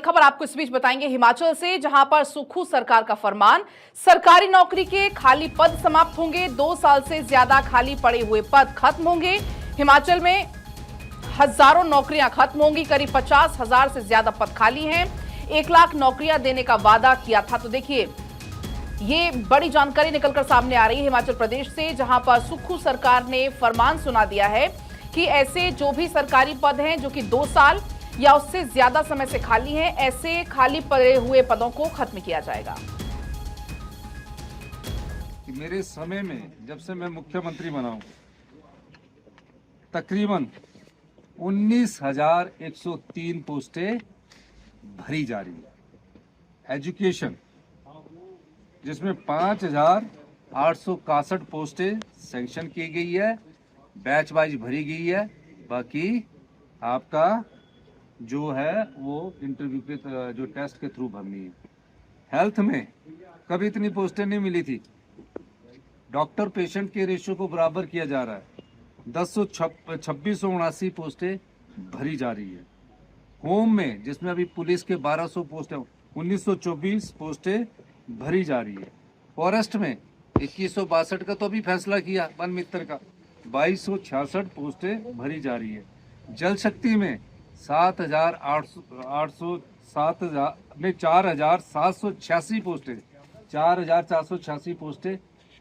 खबर आपको इस बीच बताएंगे हिमाचल से, जहां पर सुक्खू सरकार का फरमान, सरकारी नौकरी के खाली पद समाप्त होंगे। 2 साल से ज्यादा खाली पड़े हुए पद खत्म होंगे। हिमाचल में हजारों नौकरियां खत्म होंगी। करीब 50,000 से ज्यादा पद खाली हैं। 1 लाख नौकरियां देने का वादा किया था। तो देखिए, ये बड़ी जानकारी निकलकर सामने आ रही है हिमाचल प्रदेश से, जहां पर सुक्खू सरकार ने फरमान सुना दिया है कि ऐसे जो भी सरकारी पद हैं जो कि 2 साल या उससे ज्यादा समय से खाली हैं, ऐसे खाली पड़े हुए पदों को खत्म किया जाएगा। मेरे समय में जब से मैं मुख्यमंत्री बना हूं, तकरीबन 19,103 पोस्टें भरी जा रही है। एजुकेशन, जिसमें 5,861 पोस्टें सैंक्शन की गई है, बैच वाइज भरी गई है। बाकी आपका जो है वो इंटरव्यू के जो टेस्ट के थ्रू भरनी है। हेल्थ में कभी इतनी पोस्टें नहीं मिली थी। डॉक्टर पेशेंट के रेशियो को बराबर किया जा रहा है। 2679 पोस्टें भरी जा रही है। होम में, जिसमें अभी पुलिस के 1200 पोस्टें, 1924 पोस्टें भरी जा रही है। फॉरेस्ट में 2162 का तो अभी फैसला किया वन मित्र का, 2266 पोस्टें भरी जा रही है। जल शक्ति में 4,786 पोस्टें, 4,486 पोस्टें,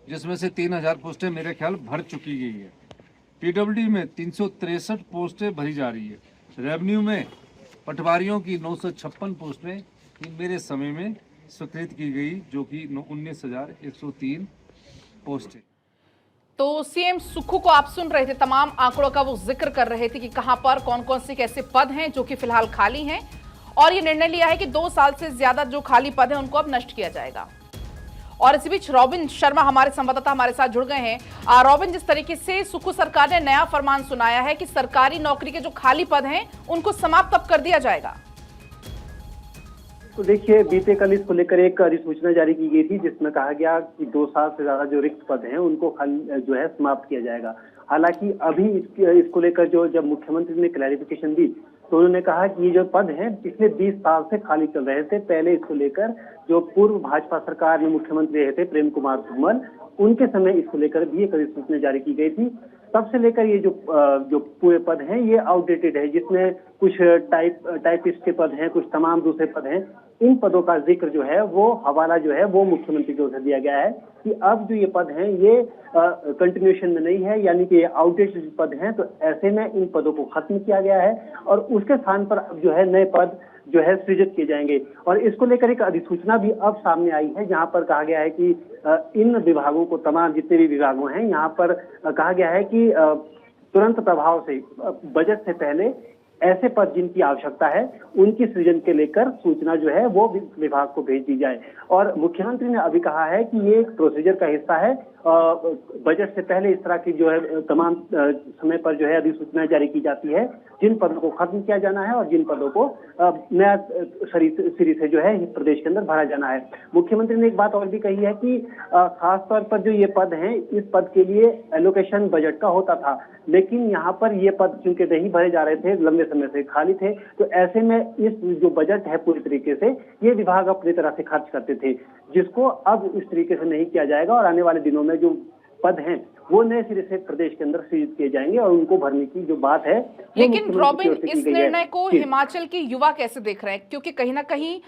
जिसमें से 3,000 पोस्टें मेरे ख्याल भर चुकी गई है। पीडब्ल्यूडी में 363 पोस्टें भरी जा रही है। रेवेन्यू में पटवारियों की 956 पोस्टें मेरे समय में स्वीकृत की गई, जो कि 19,103 पोस्टें। तो सीएम सुक्खू को आप सुन रहे थे, तमाम आंकड़ों का वो जिक्र कर रहे थे कि कहां पर कौन कौन से कैसे पद हैं जो कि फिलहाल खाली हैं, और ये निर्णय लिया है कि 2 साल से ज्यादा जो खाली पद हैं उनको अब नष्ट किया जाएगा। और इसी बीच रॉबिन शर्मा हमारे संवाददाता हमारे साथ जुड़ गए हैं। रॉबिन, जिस तरीके से सुक्खू सरकार ने नया फरमान सुनाया है कि सरकारी नौकरी के जो खाली पद हैं उनको समाप्त अब कर दिया जाएगा। तो देखिए, बीते कल इसको लेकर एक अधिसूचना जारी की गई थी, जिसमें कहा गया कि 2 साल से ज्यादा जो रिक्त पद हैं उनको जो है समाप्त किया जाएगा। हालांकि अभी इसको लेकर जब मुख्यमंत्री ने क्लैरिफिकेशन दी, तो उन्होंने कहा कि ये जो पद हैं पिछले 20 साल से खाली चल रहे थे। पहले इसको लेकर जो पूर्व भाजपा सरकार में मुख्यमंत्री रहे थे प्रेम कुमार धूमल, उनके समय इसको लेकर भी एक अधिसूचना जारी की गई थी। तब से लेकर ये जो पूरे पद हैं ये आउटडेटेड है, जिसमें कुछ टाइपिस्ट के पद हैं, कुछ तमाम दूसरे पद हैं। इन पदों का जिक्र जो है वो हवाला जो है वो मुख्यमंत्री की ओर से दिया गया है कि अब जो ये पद हैं ये कंटिन्यूएशन में नहीं है, यानी कि ये आउटडेटेड पद हैं। तो ऐसे में इन पदों को खत्म किया गया है और उसके स्थान पर अब जो है नए पद जो है सृजित किए जाएंगे। और इसको लेकर एक अधिसूचना भी अब सामने आई है, जहां पर कहा गया है कि इन विभागों को, तमाम जितने भी विभागों हैं, यहाँ पर कहा गया है कि तुरंत प्रभाव से बजट से पहले ऐसे पद जिनकी आवश्यकता है उनकी सृजन के लेकर सूचना जो है वो विभाग को भेज दी जाए। और मुख्यमंत्री ने अभी कहा है कि ये एक प्रोसीजर का हिस्सा है। बजट से पहले इस तरह की जो है तमाम समय पर जो है अधिसूचना जारी की जाती है, जिन पदों को खत्म किया जाना है और जिन पदों को नया सिरे से जो है प्रदेश के अंदर भरा जाना है। मुख्यमंत्री ने एक बात और भी कही है कि खासतौर पर जो ये पद हैं, इस पद के लिए एलोकेशन बजट का होता था, लेकिन यहाँ पर ये पद चूंकि नहीं भरे जा रहे थे, लंबे समय से खाली थे, तो ऐसे में इस जो बजट है पूरी तरीके से ये विभाग अपनी तरह से खर्च करते थे, जिसको अब इस तरीके से नहीं किया जाएगा। और आने वाले दिनों में जो पद हैं वो नए सिरे से प्रदेश के अंदर सृजित किए जाएंगे और उनको भरने की जो बात है। लेकिन रॉबिन, इस निर्णय को हिमाचल के युवा कैसे देख रहे हैं? क्योंकि कहीं ना कहीं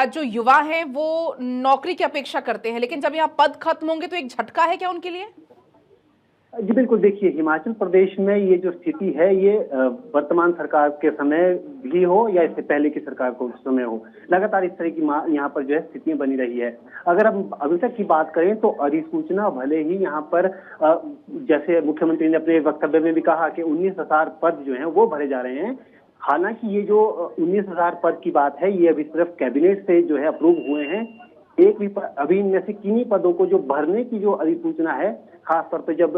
जो युवा हैं वो नौकरी की अपेक्षा करते हैं, लेकिन जब यहाँ पद खत्म होंगे तो एक झटका है क्या उनके लिए? जी बिल्कुल, देखिए, हिमाचल प्रदेश में ये जो स्थिति है ये वर्तमान सरकार के समय भी हो या इससे पहले की सरकार को समय हो, लगातार इस तरह की यहाँ पर जो है स्थितियां बनी रही है। अगर हम अभी तक की बात करें तो अधिसूचना भले ही यहाँ पर जैसे मुख्यमंत्री ने अपने वक्तव्य में भी कहा कि 19,000 पद जो हैं वो भरे जा रहे हैं। हालांकि ये जो 19,000 पद की बात है ये अभी सिर्फ कैबिनेट से जो है अप्रूव हुए हैं। एक भी अभी इनमें से किन्हीं पदों को जो भरने की जो अधिसूचना है खास तौर पे जब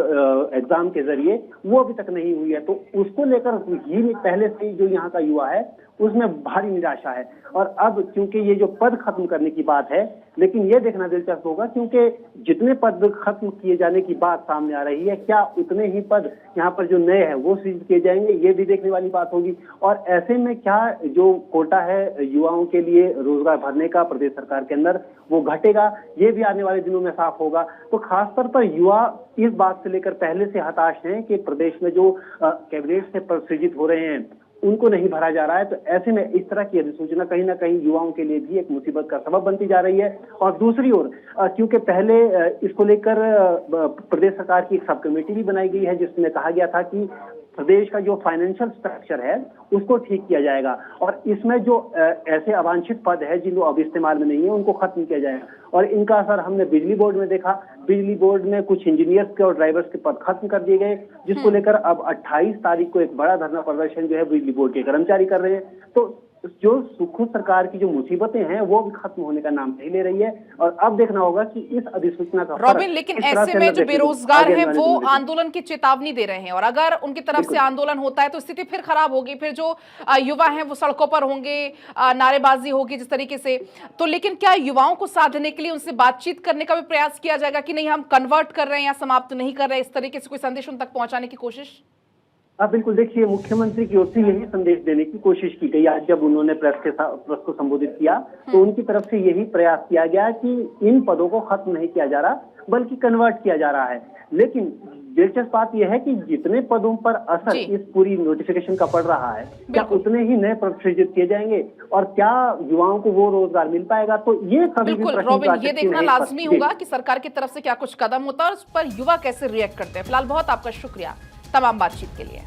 एग्जाम के जरिए, वो अभी तक नहीं हुई है। तो उसको लेकर ही पहले से ही जो यहाँ का युवा है उसमें भारी निराशा है। और अब क्योंकि ये जो पद खत्म करने की बात है, लेकिन ये देखना दिलचस्प होगा क्योंकि जितने पद खत्म किए जाने की बात सामने आ रही है, क्या उतने ही पद यहाँ पर जो नए हैं वो सृजित किए जाएंगे, ये भी देखने वाली बात होगी। और ऐसे में क्या जो कोटा है युवाओं के लिए रोजगार भरने का प्रदेश सरकार के अंदर, वो घटेगा, ये भी आने वाले दिनों में साफ होगा। तो खासतौर पर युवा इस बात से लेकर पहले से हताश हैं कि प्रदेश में जो कैबिनेट से पद सृजित हो रहे हैं उनको नहीं भरा जा रहा है। तो ऐसे में इस तरह की अधिसूचना कहीं ना कहीं युवाओं के लिए भी एक मुसीबत का सबब बनती जा रही है। और दूसरी ओर क्योंकि पहले इसको लेकर प्रदेश सरकार की एक सब कमेटी भी बनाई गई है जिसमें कहा गया था कि प्रदेश का जो फाइनेंशियल स्ट्रक्चर है उसको ठीक किया जाएगा और इसमें जो ऐसे अवांछित पद है जिनको अब इस्तेमाल में नहीं है उनको खत्म किया जाएगा। और इनका असर हमने बिजली बोर्ड में देखा। बिजली बोर्ड में कुछ इंजीनियर्स के और ड्राइवर्स के पद खत्म कर दिए गए, जिसको लेकर अब 28 तारीख को एक बड़ा धरना प्रदर्शन जो है बिजली बोर्ड के कर्मचारी कर रहे हैं। तो जो सुखू सरकार की जो मुसीबतें हैं वो भी खत्म होने का नाम नहीं ले रही है। और अब देखना होगा कि इस अधिसूचना का रॉबिन, लेकिन ऐसे में जो बेरोजगार हैं वो आंदोलन की चेतावनी दे रहे हैं और अगर उनकी तरफ से आंदोलन होता है तो स्थिति फिर खराब होगी। फिर जो युवा हैं वो सड़कों पर होंगे, नारेबाजी होगी जिस तरीके से। तो लेकिन क्या युवाओं को साधने के लिए उनसे बातचीत करने का भी प्रयास किया जाएगा कि नहीं हम कन्वर्ट कर रहे हैं या समाप्त नहीं कर रहे हैं, इस तरीके से कोई संदेश उन तक पहुंचाने की कोशिश? बिल्कुल, देखिए मुख्यमंत्री की ओर से यही संदेश देने की कोशिश की गई। आज जब उन्होंने प्रेस को संबोधित किया तो उनकी तरफ से यही प्रयास किया गया कि इन पदों को खत्म नहीं किया जा रहा बल्कि कन्वर्ट किया जा रहा है। लेकिन दिलचस्प बात यह है कि जितने पदों पर असर इस पूरी नोटिफिकेशन का पड़ रहा है, क्या उतने ही नए पद सृजित किए जाएंगे और क्या युवाओं को वो रोजगार मिल पाएगा? तो ये सभी बिल्कुल रॉबिन, ये देखना लाजमी होगा कि सरकार की तरफ से क्या कुछ कदम होता है और उस पर युवा कैसे रिएक्ट करते हैं। फिलहाल बहुत आपका शुक्रिया तमाम बातचीत के लिए।